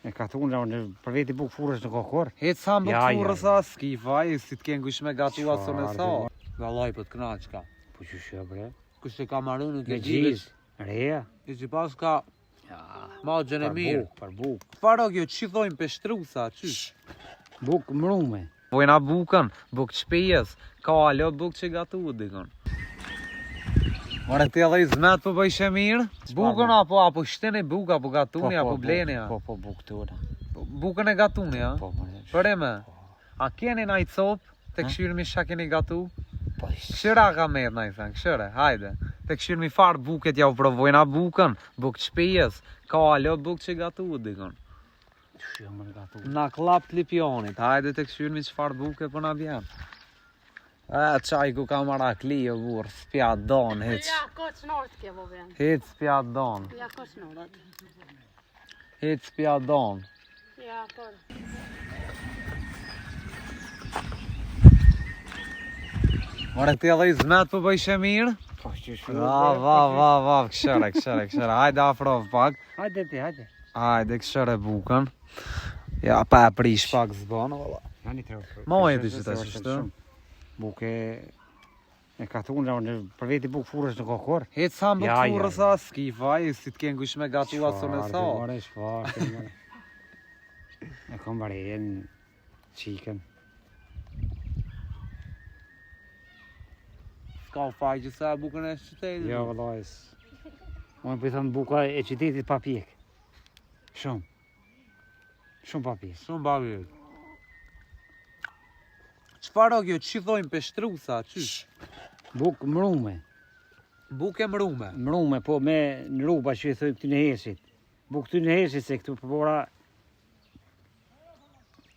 E ka thunë për veti buk furës në kokor. Hecë sa më buk furës a s'ki vaj, si t'ken kush me gatu aso në sa. Vallaj për t'knaqka. Po që shë bre? Kush e ka marrë në Me gjizë, reja. I që pas ka magjën e mirë. Për buk. Faro kjo, që thojnë peshtrusa, qysh? Buk mrume. Vojna bukën, buk shpijes, ka alo buk që gatu dikon. More ti edhe i zmet po bëjshë mirë? Bukën apo shteni buk, apo gatuni, apo bleni? Po buk tona. Bukën e gatuni, a? Po më. Për e me? A keni na i copë, të këshirë mi shka keni gatu? Po Këshira ka merë na i thënë, këshire, hajde. Të këshirë mi farë buket, ja u provojna bukën, buk shpijes, ka alo buk që gatu dikon. Na klap të lipionit, hajde të këshirë mi qëfar buke për na vjen. Qaj ku ka mara kli o burë, s'pja don, heq. Ja, ko që nërët ke bo vjen. Heq s'pja don. Ja, ko që nërët. Heq s'pja don. Ja, por. More ti edhe i zmet po bëjshë mirë? Po që shë. Va, këshire, hajde afrov pak. Hajde ti, hajde. Hajde këshire bukën. Ja, pa e prish pak zbonë, valla. Hani të rëpër. Ma e ti që ta shështë? Buk e ka thunë për veti buk furës në kokor. Hecë sa më buk furës a s'ki vaj, si t'ken kush me gatu aso në sa. Shfarë. E kom barejen, qiken. Ska faj që sa bukën e qytetit. Jo, vëllajs. Unë për thënë buka e qytetit pa pjek. Shumë. Shumë pa pjek. Shumë babit. Qëfar o kjo, që thojnë peshtrusa, qysh? Buk mrume. Buk e mrume. Mrume, po me në rruba që i thëjnë këty në hesit. Buk këty në hesit se këtu përbora.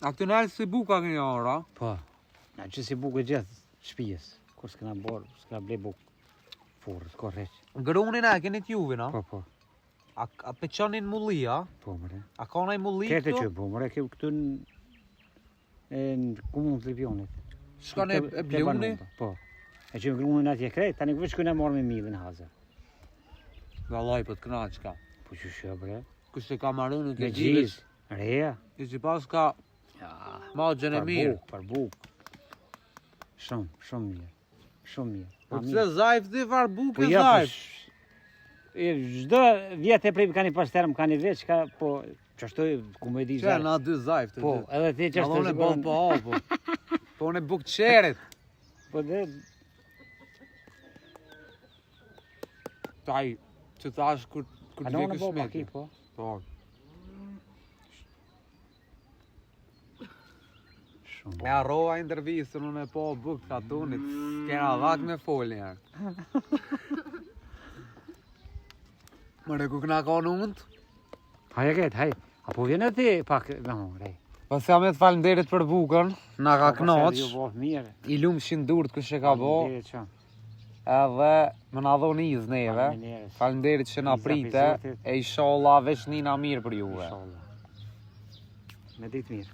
A këtu në alë si buka kënja ora? Po. Na që si buk e gjithë shpijes. Kur s'kena borë, s'kena ble buk furës, korreq. Grunin e keni t'juve, na? Po, po. A peqonin mulli, a? Po, mëre. A ka naj mulli Kete këtu? që po, mëre, këtu në komunë të Lipionit. Shkon e bleuni? Po. E që më grunin atje krejt, tani këvë shkën e marrë me milin haza. Vallaj për t'knaqka. Po që shë, bre. Kush e ka marrë në Me gjizë, reja. I që pas ka magjën e mirë. Për buk. Shumë mirë. Shumë mirë. Po pëse zajf ti farë buk Po e ja, zajf? Çdo vjetë e prej kanë pas term kanë veç ka po çashtoj ku më di Që na dy zajf të Po, dy. edhe ti çashtoj. Allon e bën po hapo. Po në buk qerit. Po dhe Taj, që thash kur të Kalon vekë e bo shmeti. po. Po. Shumë. E arrova intervjistën unë e po buk të atunit, s'kena vak me folë njerë. Mëre ku këna ka në undë? Haja ket, haj. Apo vjen ti pak me rej. Pas jam e të falenderit për bukën, na ka knoq, Jo bo mirë. i lumshin durt kush e ka bo, Faleminderit qa. edhe më na dhon iz neve. Faleminderit. Falenderit që na Iza prite, për zotit. e inshallah veç nina mirë për juve. Inshallah. Me ditë mirë.